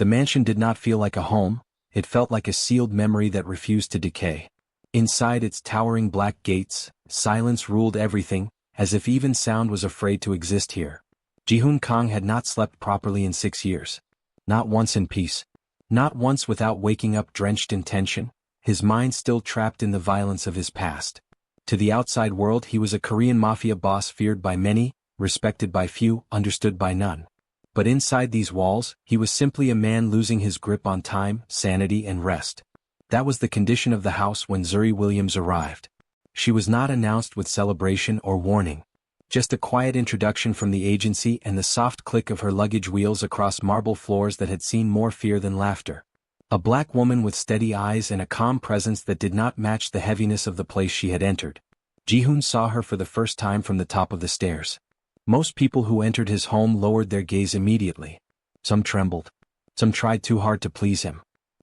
The mansion did not feel like a home, it felt like a sealed memory that refused to decay. Inside its towering black gates, silence ruled everything, as if even sound was afraid to exist here. Ji-hoon Kang had not slept properly in 6 years. Not once in peace. Not once without waking up drenched in tension, his mind still trapped in the violence of his past. To the outside world he was a Korean mafia boss feared by many, respected by few, understood by none. But inside these walls, he was simply a man losing his grip on time, sanity and rest. That was the condition of the house when Zuri Williams arrived. She was not announced with celebration or warning. Just a quiet introduction from the agency and the soft click of her luggage wheels across marble floors that had seen more fear than laughter. A black woman with steady eyes and a calm presence that did not match the heaviness of the place she had entered. Ji-hoon saw her for the first time from the top of the stairs. Most people who entered his home lowered their gaze immediately. Some trembled. Some tried too hard to please him.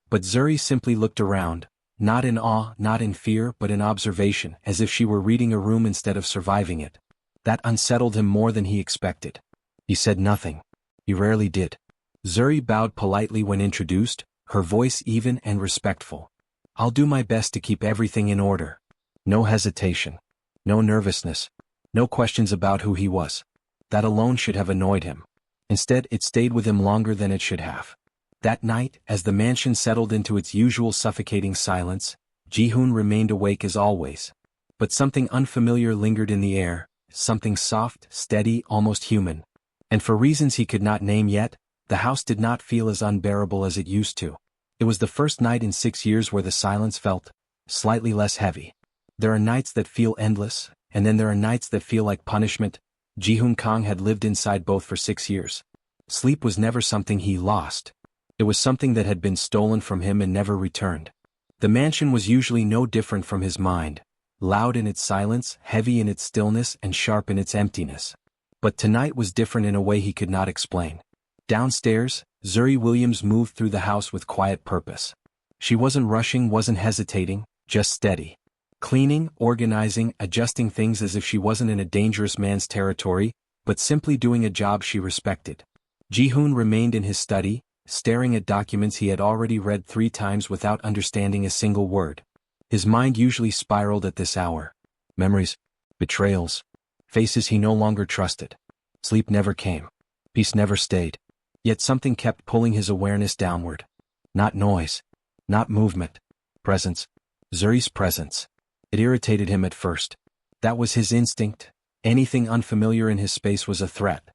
But Zuri simply looked around, not in awe, not in fear, but in observation, as if she were reading a room instead of surviving it. That unsettled him more than he expected. He said nothing. He rarely did. Zuri bowed politely when introduced, her voice even and respectful. "I'll do my best to keep everything in order." No hesitation. No nervousness. No questions about who he was. That alone should have annoyed him. Instead, it stayed with him longer than it should have. That night, as the mansion settled into its usual suffocating silence, Ji-hoon remained awake as always. But something unfamiliar lingered in the air, something soft, steady, almost human. And for reasons he could not name yet, the house did not feel as unbearable as it used to. It was the first night in 6 years where the silence felt slightly less heavy. There are nights that feel endless, and then there are nights that feel like punishment. Ji-hoon Kang had lived inside both for 6 years. Sleep was never something he lost. It was something that had been stolen from him and never returned. The mansion was usually no different from his mind. Loud in its silence, heavy in its stillness, and sharp in its emptiness. But tonight was different in a way he could not explain. Downstairs, Zuri Williams moved through the house with quiet purpose. She wasn't rushing, wasn't hesitating, just steady. Cleaning, organizing, adjusting things as if she wasn't in a dangerous man's territory, but simply doing a job she respected. Ji-hoon remained in his study, staring at documents he had already read 3 times without understanding a single word. His mind usually spiraled at this hour. Memories, betrayals, faces he no longer trusted. Sleep never came. Peace never stayed. Yet something kept pulling his awareness downward. Not noise. Not movement. Presence. Zuri's presence. It irritated him at first. That was his instinct. Anything unfamiliar in his space was a threat.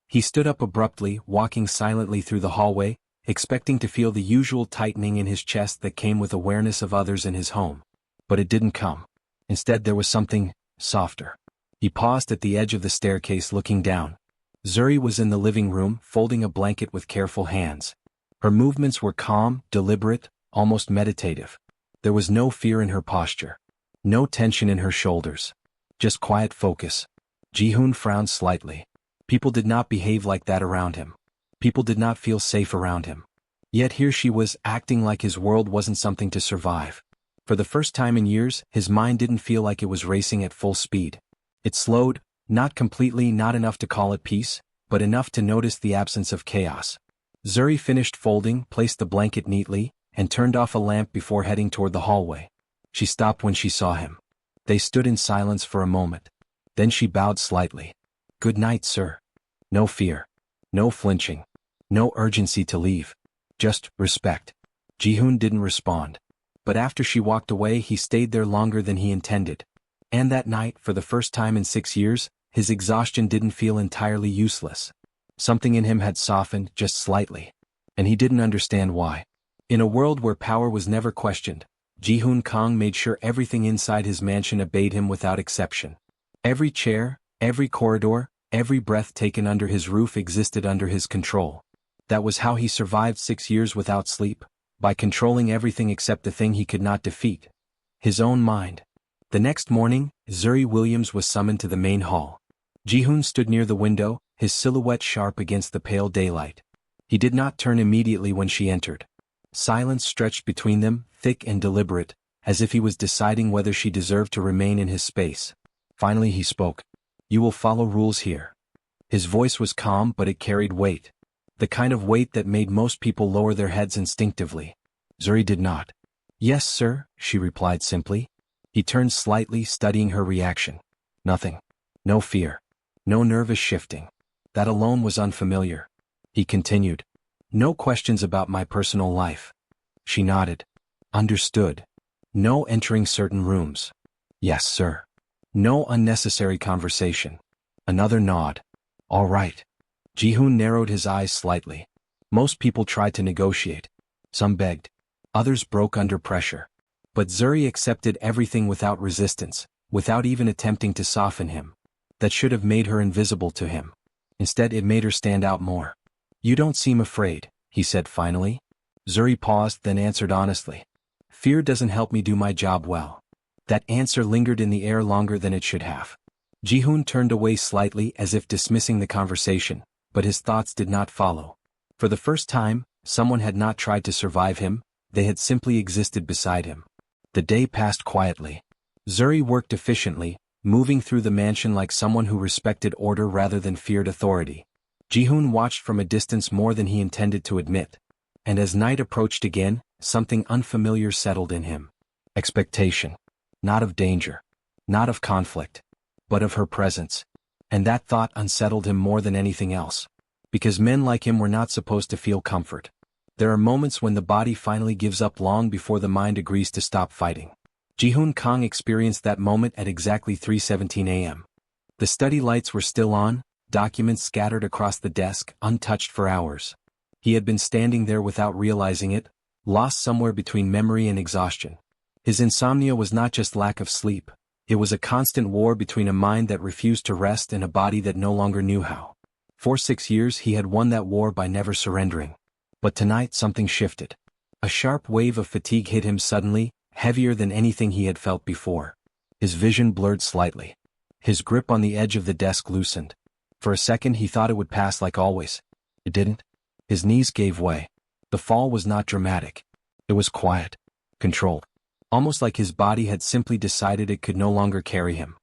He stood up abruptly, walking silently through the hallway, expecting to feel the usual tightening in his chest that came with awareness of others in his home. But it didn't come. Instead there was something softer. He paused at the edge of the staircase looking down. Zuri was in the living room, folding a blanket with careful hands. Her movements were calm, deliberate, almost meditative. There was no fear in her posture. No tension in her shoulders. Just quiet focus. Ji-hoon frowned slightly. People did not behave like that around him. People did not feel safe around him. Yet here she was, acting like his world wasn't something to survive. For the first time in years, his mind didn't feel like it was racing at full speed. It slowed, not completely, not enough to call it peace, but enough to notice the absence of chaos. Zuri finished folding, placed the blanket neatly, and turned off a lamp before heading toward the hallway. She stopped when she saw him. They stood in silence for a moment. Then she bowed slightly. "Good night, sir." No fear. No flinching. No urgency to leave. Just respect. Ji-hoon didn't respond. But after she walked away he stayed there longer than he intended. And that night, for the first time in 6 years, his exhaustion didn't feel entirely useless. Something in him had softened, just slightly. And he didn't understand why. In a world where power was never questioned, Ji-hoon Kang made sure everything inside his mansion obeyed him without exception. Every chair, every corridor, every breath taken under his roof existed under his control. That was how he survived 6 years without sleep, by controlling everything except the thing he could not defeat. His own mind. The next morning, Zuri Williams was summoned to the main hall. Ji-hoon stood near the window, his silhouette sharp against the pale daylight. He did not turn immediately when she entered. Silence stretched between them, thick and deliberate, as if he was deciding whether she deserved to remain in his space. Finally he spoke. "You will follow rules here." His voice was calm, but it carried weight. The kind of weight that made most people lower their heads instinctively. Zuri did not. "Yes, sir," she replied simply. He turned slightly, studying her reaction. Nothing. No fear. No nervous shifting. That alone was unfamiliar. He continued. "No questions about my personal life." She nodded. "Understood. No entering certain rooms." "Yes, sir." "No unnecessary conversation." Another nod. "All right." Jihoon narrowed his eyes slightly. Most people tried to negotiate. Some begged. Others broke under pressure. But Zuri accepted everything without resistance, without even attempting to soften him. That should have made her invisible to him. Instead, it made her stand out more. "You don't seem afraid," he said finally. Zuri paused, then answered honestly. "Fear doesn't help me do my job well." That answer lingered in the air longer than it should have. Jihoon turned away slightly as if dismissing the conversation, but his thoughts did not follow. For the first time, someone had not tried to survive him, they had simply existed beside him. The day passed quietly. Zuri worked efficiently, moving through the mansion like someone who respected order rather than feared authority. Jihoon watched from a distance more than he intended to admit. And as night approached again, something unfamiliar settled in him. Expectation. Not of danger. Not of conflict. But of her presence. And that thought unsettled him more than anything else. Because men like him were not supposed to feel comfort. There are moments when the body finally gives up long before the mind agrees to stop fighting. Jihoon Kang experienced that moment at exactly 3:17 a.m. The study lights were still on, documents scattered across the desk, untouched for hours. He had been standing there without realizing it, lost somewhere between memory and exhaustion. His insomnia was not just lack of sleep, it was a constant war between a mind that refused to rest and a body that no longer knew how. For 6 years he had won that war by never surrendering. But tonight something shifted. A sharp wave of fatigue hit him suddenly, heavier than anything he had felt before. His vision blurred slightly. His grip on the edge of the desk loosened. For a second he thought it would pass like always. It didn't. His knees gave way. The fall was not dramatic. It was quiet. Controlled. Almost like his body had simply decided it could no longer carry him.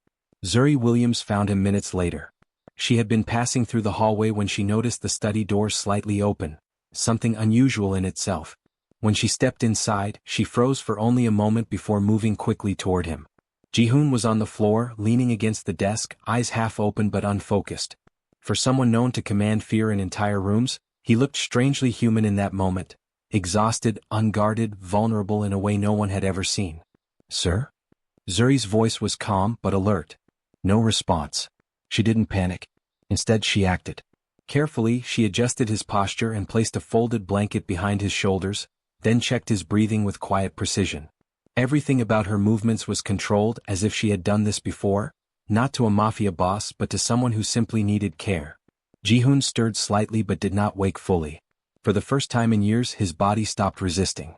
Zuri Williams found him minutes later. She had been passing through the hallway when she noticed the study door slightly open, something unusual in itself. When she stepped inside, she froze for only a moment before moving quickly toward him. Jihoon was on the floor, leaning against the desk, eyes half open but unfocused. For someone known to command fear in entire rooms, he looked strangely human in that moment. Exhausted, unguarded, vulnerable in a way no one had ever seen. "Sir?" Zuri's voice was calm but alert. No response. She didn't panic. Instead she acted. Carefully, she adjusted his posture and placed a folded blanket behind his shoulders, then checked his breathing with quiet precision. Everything about her movements was controlled as if she had done this before, not to a mafia boss but to someone who simply needed care. Jihoon stirred slightly but did not wake fully. For the first time in years his body stopped resisting.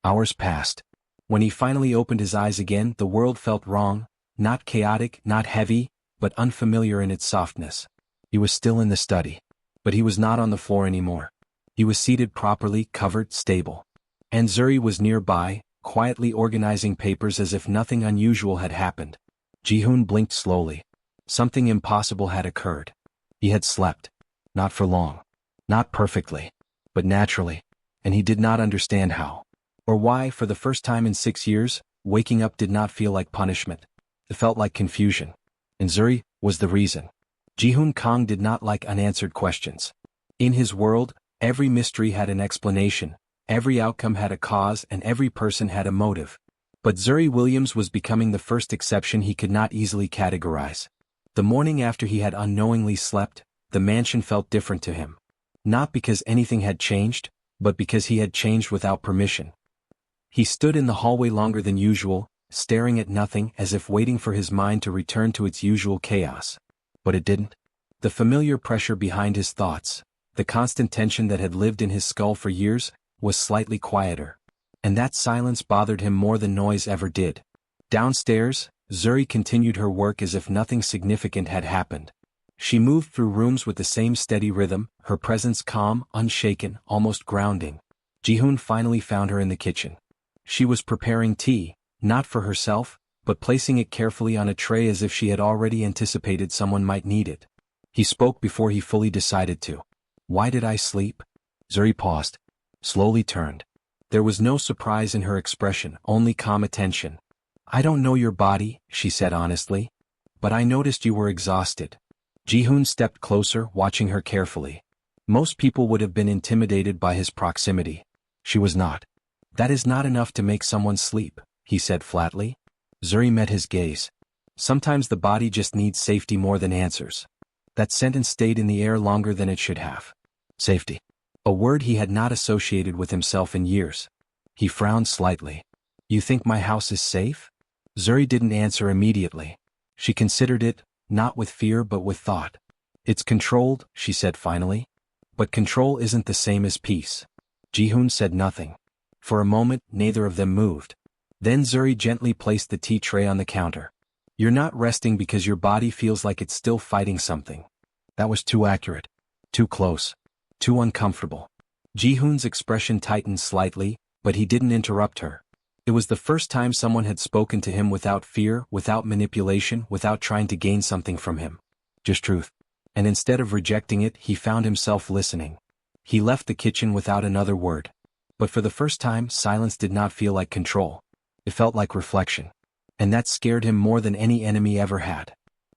Hours passed. When he finally opened his eyes again, the world felt wrong, not chaotic, not heavy, but unfamiliar in its softness. He was still in the study. But he was not on the floor anymore. He was seated properly, covered, stable. And Zuri was nearby, quietly organizing papers as if nothing unusual had happened. Jihoon blinked slowly. Something impossible had occurred. He had slept. Not for long. Not perfectly. But naturally. And he did not understand how. Or why, for the first time in 6 years, waking up did not feel like punishment. It felt like confusion. And Zuri was the reason. Jihoon Kang did not like unanswered questions. In his world, every mystery had an explanation, every outcome had a cause, and every person had a motive. But Zuri Williams was becoming the first exception he could not easily categorize. The morning after he had unknowingly slept, the mansion felt different to him. Not because anything had changed, but because he had changed without permission. He stood in the hallway longer than usual, staring at nothing as if waiting for his mind to return to its usual chaos. But it didn't. The familiar pressure behind his thoughts, the constant tension that had lived in his skull for years, was slightly quieter. And that silence bothered him more than noise ever did. Downstairs, Zuri continued her work as if nothing significant had happened. She moved through rooms with the same steady rhythm, her presence calm, unshaken, almost grounding. Jihoon finally found her in the kitchen. She was preparing tea, not for herself, but placing it carefully on a tray as if she had already anticipated someone might need it. He spoke before he fully decided to. "Why did I sleep?" Zuri paused. Slowly turned. There was no surprise in her expression, only calm attention. I don't know your body, she said honestly. But I noticed you were exhausted. Ji-hoon stepped closer, watching her carefully. Most people would have been intimidated by his proximity. She was not. That is not enough to make someone sleep, he said flatly. Zuri met his gaze. Sometimes the body just needs safety more than answers. That sentence stayed in the air longer than it should have. Safety. A word he had not associated with himself in years. He frowned slightly. You think my house is safe? Zuri didn't answer immediately. She considered it, not with fear but with thought. It's controlled, she said finally. But control isn't the same as peace. Ji-hoon said nothing. For a moment, neither of them moved. Then Zuri gently placed the tea tray on the counter. You're not resting because your body feels like it's still fighting something. That was too accurate. Too close. Too uncomfortable. Ji-hoon's expression tightened slightly, but he didn't interrupt her. It was the first time someone had spoken to him without fear, without manipulation, without trying to gain something from him. Just truth. And instead of rejecting it, he found himself listening. He left the kitchen without another word. But for the first time, silence did not feel like control. It felt like reflection. And that scared him more than any enemy ever had.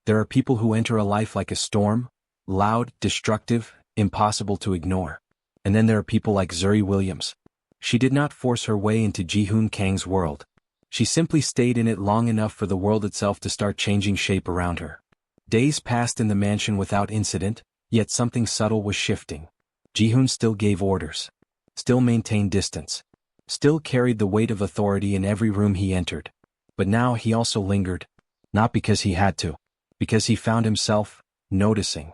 There are people who enter a life like a storm, loud, destructive, impossible to ignore. And then there are people like Zuri Williams. She did not force her way into Ji-hoon Kang's world. She simply stayed in it long enough for the world itself to start changing shape around her. Days passed in the mansion without incident, yet something subtle was shifting. Ji-hoon still gave orders. Still maintained distance. Still carried the weight of authority in every room he entered. But now he also lingered. Not because he had to. Because he found himself noticing.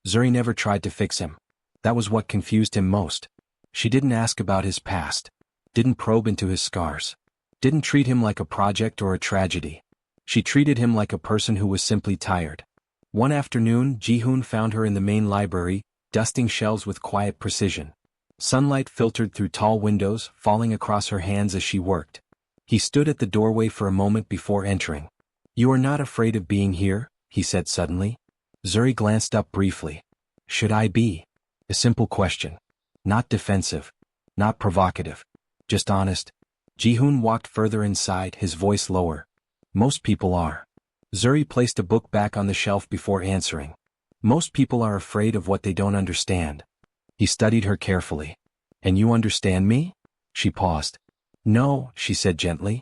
Zuri never tried to fix him. That was what confused him most. She didn't ask about his past. Didn't probe into his scars. Didn't treat him like a project or a tragedy. She treated him like a person who was simply tired. One afternoon, Ji-hoon found her in the main library, dusting shelves with quiet precision. Sunlight filtered through tall windows, falling across her hands as she worked. He stood at the doorway for a moment before entering. You are not afraid of being here? He said suddenly. Zuri glanced up briefly. Should I be? A simple question. Not defensive. Not provocative. Just honest. Ji-hoon walked further inside, his voice lower. Most people are. Zuri placed a book back on the shelf before answering. Most people are afraid of what they don't understand. He studied her carefully. And you understand me? She paused. No, she said gently.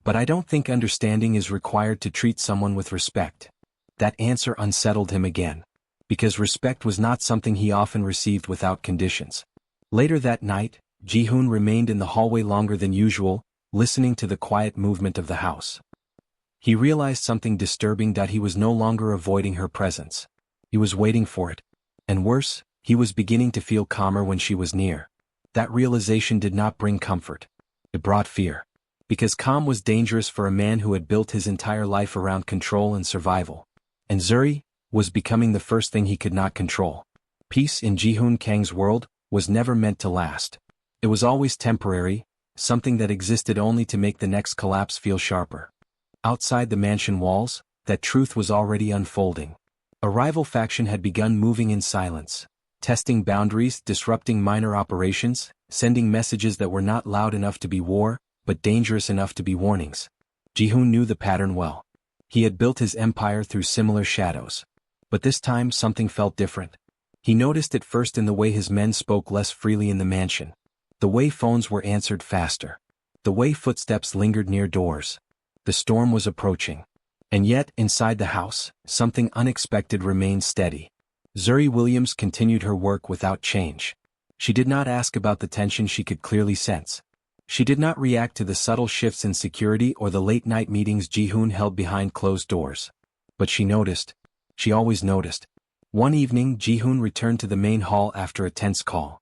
But I don't think understanding is required to treat someone with respect. That answer unsettled him again. Because respect was not something he often received without conditions. Later that night, Ji-hoon remained in the hallway longer than usual, listening to the quiet movement of the house. He realized something disturbing, that he was no longer avoiding her presence. He was waiting for it. And worse, he was beginning to feel calmer when she was near. That realization did not bring comfort. It brought fear. Because calm was dangerous for a man who had built his entire life around control and survival. And Zuri was becoming the first thing he could not control. Peace in Ji-hoon Kang's world was never meant to last. It was always temporary, something that existed only to make the next collapse feel sharper. Outside the mansion walls, that truth was already unfolding. A rival faction had begun moving in silence, testing boundaries, disrupting minor operations, sending messages that were not loud enough to be war, but dangerous enough to be warnings. Ji-hoon knew the pattern well. He had built his empire through similar shadows. But this time something felt different. He noticed it first in the way his men spoke less freely in the mansion. The way phones were answered faster. The way footsteps lingered near doors. The storm was approaching. And yet, inside the house, something unexpected remained steady. Zuri Williams continued her work without change. She did not ask about the tension she could clearly sense. She did not react to the subtle shifts in security or the late-night meetings Ji-hoon held behind closed doors. But she noticed. She always noticed. One evening, Ji-hoon returned to the main hall after a tense call.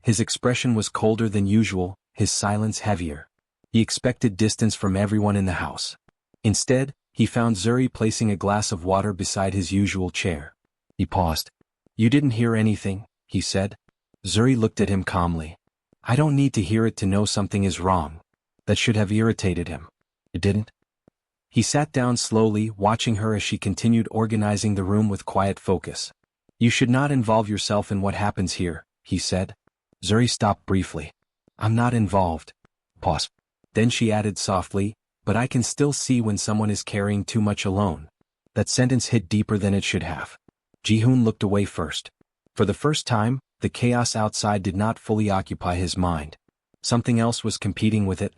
His expression was colder than usual, his silence heavier. He expected distance from everyone in the house. Instead, he found Zuri placing a glass of water beside his usual chair. He paused. You didn't hear anything, he said. Zuri looked at him calmly. I don't need to hear it to know something is wrong. That should have irritated him. It didn't? He sat down slowly, watching her as she continued organizing the room with quiet focus. You should not involve yourself in what happens here, he said. Zuri stopped briefly. I'm not involved. Pause. Then she added softly, but I can still see when someone is carrying too much alone. That sentence hit deeper than it should have. Jihoon looked away first. For the first time, the chaos outside did not fully occupy his mind. Something else was competing with it.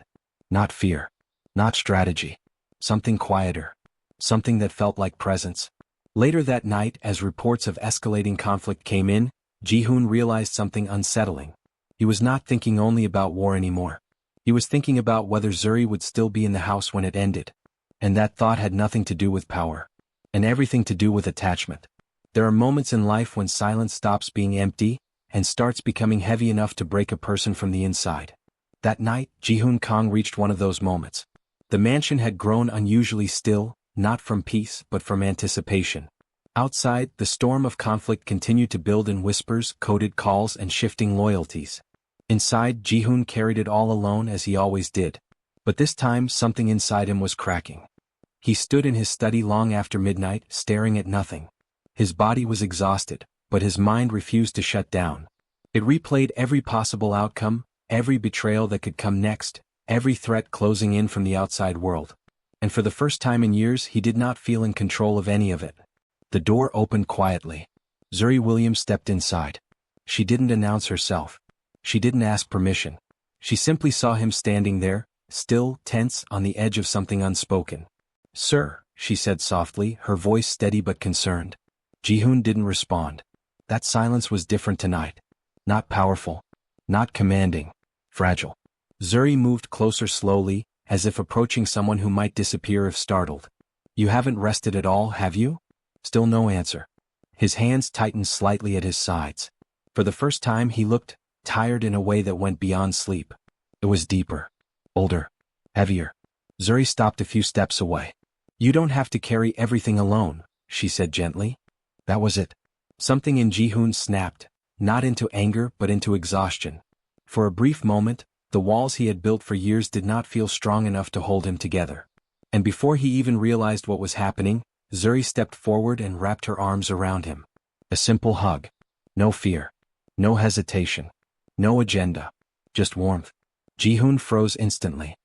Not fear. Not strategy. Something quieter. Something that felt like presence. Later that night, as reports of escalating conflict came in, Jihoon realized something unsettling. He was not thinking only about war anymore. He was thinking about whether Zuri would still be in the house when it ended. And that thought had nothing to do with power. And everything to do with attachment. There are moments in life when silence stops being empty and starts becoming heavy enough to break a person from the inside. That night, Jihoon Kang reached one of those moments. The mansion had grown unusually still, not from peace but from anticipation. Outside, the storm of conflict continued to build in whispers, coded calls, and shifting loyalties. Inside, Jihoon carried it all alone as he always did. But this time, something inside him was cracking. He stood in his study long after midnight, staring at nothing. His body was exhausted, but his mind refused to shut down. It replayed every possible outcome, every betrayal that could come next, every threat closing in from the outside world. And for the first time in years, he did not feel in control of any of it. The door opened quietly. Zuri Williams stepped inside. She didn't announce herself. She didn't ask permission. She simply saw him standing there, still, tense, on the edge of something unspoken. "Sir," she said softly, her voice steady but concerned. Jihoon didn't respond. That silence was different tonight. Not powerful. Not commanding. Fragile. Zuri moved closer slowly, as if approaching someone who might disappear if startled. "You haven't rested at all, have you?" Still no answer. His hands tightened slightly at his sides. For the first time he looked tired in a way that went beyond sleep. It was deeper. Older. Heavier. Zuri stopped a few steps away. "You don't have to carry everything alone," she said gently. That was it. Something in Jihoon snapped, not into anger but into exhaustion. For a brief moment, the walls he had built for years did not feel strong enough to hold him together. And before he even realized what was happening, Zuri stepped forward and wrapped her arms around him. A simple hug. No fear. No hesitation. No agenda. Just warmth. Jihoon froze instantly.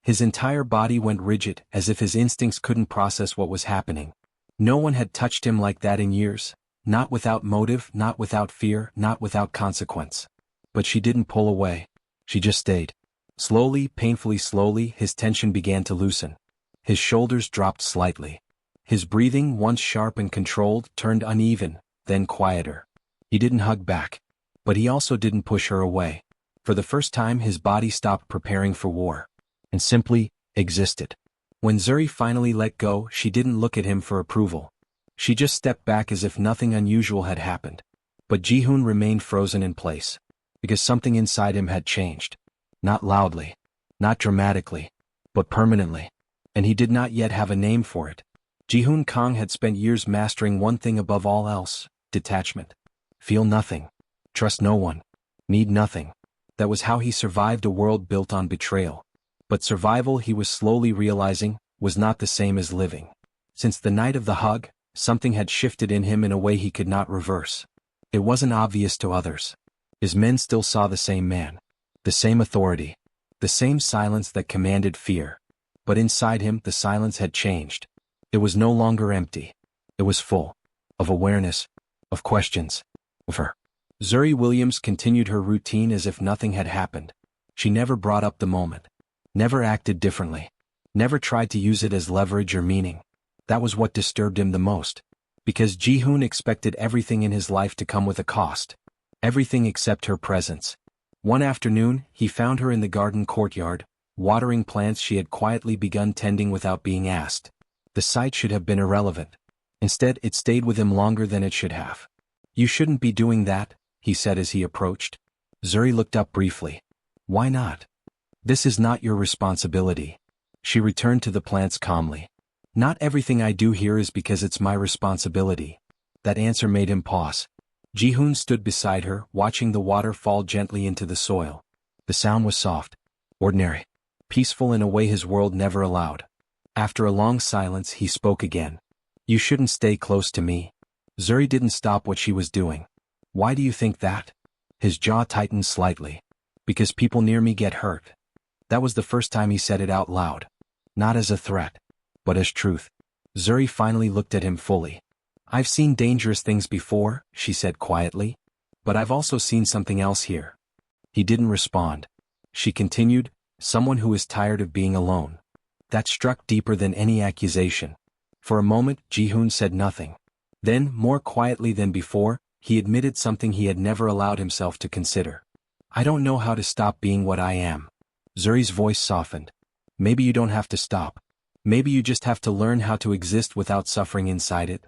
His entire body went rigid, as if his instincts couldn't process what was happening. No one had touched him like that in years, not without motive, not without fear, not without consequence. But she didn't pull away. She just stayed. Slowly, painfully slowly, his tension began to loosen. His shoulders dropped slightly. His breathing, once sharp and controlled, turned uneven, then quieter. He didn't hug back. But he also didn't push her away. For the first time his body stopped preparing for war. And simply existed. When Zuri finally let go, she didn't look at him for approval. She just stepped back as if nothing unusual had happened. But Jihoon remained frozen in place. Because something inside him had changed. Not loudly. Not dramatically. But permanently. And he did not yet have a name for it. Jihoon Kang had spent years mastering one thing above all else: detachment. Feel nothing. Trust no one. Need nothing. That was how he survived a world built on betrayal. But survival, he was slowly realizing, was not the same as living. Since the night of the hug, something had shifted in him in a way he could not reverse. It wasn't obvious to others. His men still saw the same man. The same authority. The same silence that commanded fear. But inside him, the silence had changed. It was no longer empty. It was full. Of awareness. Of questions. Of her. Zuri Williams continued her routine as if nothing had happened. She never brought up the moment. Never acted differently. Never tried to use it as leverage or meaning. That was what disturbed him the most. Because Jihoon expected everything in his life to come with a cost. Everything except her presence. One afternoon, he found her in the garden courtyard, watering plants she had quietly begun tending without being asked. The sight should have been irrelevant. Instead, it stayed with him longer than it should have. "You shouldn't be doing that," he said as he approached. Zuri looked up briefly. "Why not?" "This is not your responsibility." She returned to the plants calmly. "Not everything I do here is because it's my responsibility." That answer made him pause. Jihoon stood beside her, watching the water fall gently into the soil. The sound was soft. Ordinary. Peaceful in a way his world never allowed. After a long silence, he spoke again. "You shouldn't stay close to me." Zuri didn't stop what she was doing. "Why do you think that?" His jaw tightened slightly. Because people near me get hurt. That was the first time he said it out loud. Not as a threat, but as truth. Zuri finally looked at him fully. I've seen dangerous things before, she said quietly. But I've also seen something else here. He didn't respond. She continued, someone who is tired of being alone. That struck deeper than any accusation. For a moment, Ji-hoon said nothing. Then, more quietly than before, he admitted something he had never allowed himself to consider. I don't know how to stop being what I am. Zuri's voice softened. Maybe you don't have to stop. Maybe you just have to learn how to exist without suffering inside it.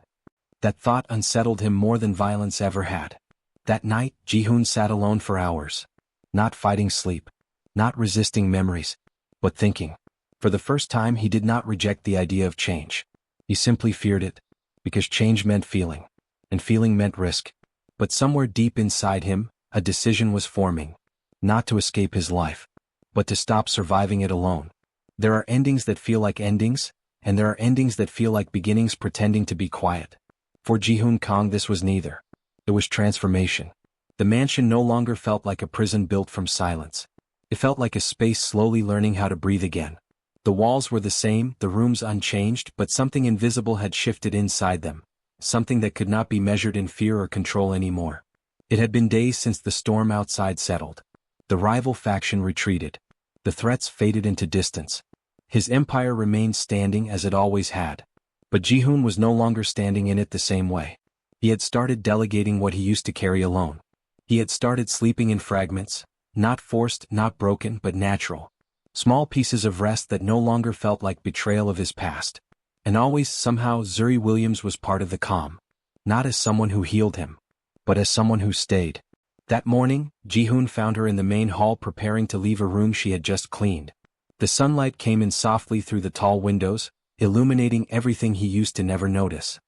That thought unsettled him more than violence ever had. That night, Ji-hoon sat alone for hours. Not fighting sleep. Not resisting memories. But thinking. For the first time he did not reject the idea of change. He simply feared it. Because change meant feeling. And feeling meant risk. But somewhere deep inside him, a decision was forming. Not to escape his life. But to stop surviving it alone. There are endings that feel like endings, and there are endings that feel like beginnings pretending to be quiet. For Ji-hoon Kang this was neither. It was transformation. The mansion no longer felt like a prison built from silence. It felt like a space slowly learning how to breathe again. The walls were the same, the rooms unchanged, but something invisible had shifted inside them. Something that could not be measured in fear or control anymore. It had been days since the storm outside settled. The rival faction retreated. The threats faded into distance. His empire remained standing as it always had. But Ji-hoon was no longer standing in it the same way. He had started delegating what he used to carry alone. He had started sleeping in fragments, not forced, not broken, but natural. Small pieces of rest that no longer felt like betrayal of his past. And always, somehow, Zuri Williams was part of the calm. Not as someone who healed him, but as someone who stayed. That morning, Ji-hoon found her in the main hall preparing to leave a room she had just cleaned. The sunlight came in softly through the tall windows, illuminating everything he used to never notice.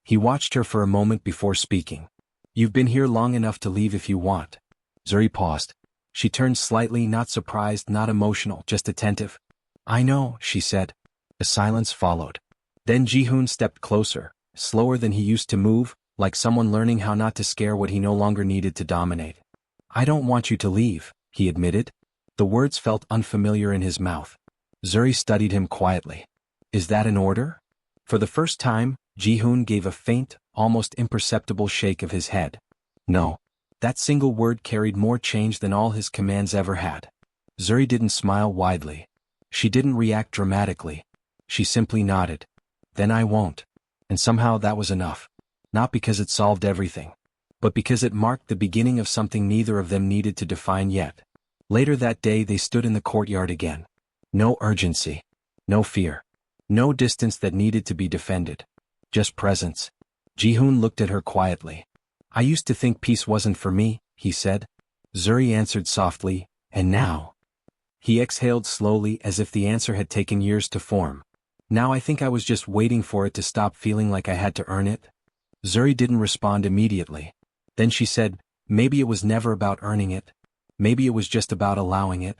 He watched her for a moment before speaking. You've been here long enough to leave if you want. Zuri paused. She turned slightly, not surprised, not emotional, just attentive. I know, she said. A silence followed. Then Ji-hoon stepped closer, slower than he used to move, like someone learning how not to scare what he no longer needed to dominate. I don't want you to leave, he admitted. The words felt unfamiliar in his mouth. Zuri studied him quietly. Is that an order? For the first time, Ji-hoon gave a faint, almost imperceptible shake of his head. No. That single word carried more change than all his commands ever had. Zuri didn't smile widely. She didn't react dramatically. She simply nodded. Then I won't. And somehow that was enough. Not because it solved everything, but because it marked the beginning of something neither of them needed to define yet. Later that day they stood in the courtyard again. No urgency. No fear. No distance that needed to be defended. Just presence. Ji-hoon looked at her quietly. I used to think peace wasn't for me, he said. Zuri answered softly, and now? He exhaled slowly as if the answer had taken years to form. Now I think I was just waiting for it to stop feeling like I had to earn it. Zuri didn't respond immediately. Then she said, maybe it was never about earning it. Maybe it was just about allowing it.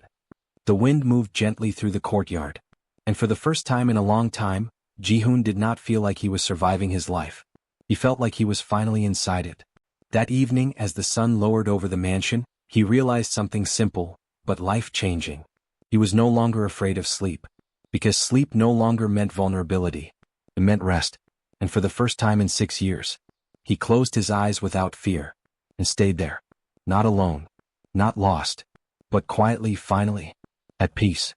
The wind moved gently through the courtyard. And for the first time in a long time, Ji-hoon did not feel like he was surviving his life. He felt like he was finally inside it. That evening, as the sun lowered over the mansion, he realized something simple, but life-changing. He was no longer afraid of sleep. Because sleep no longer meant vulnerability. It meant rest. And for the first time in 6 years, he closed his eyes without fear. And stayed there. Not alone. Not lost. But quietly, finally. At peace.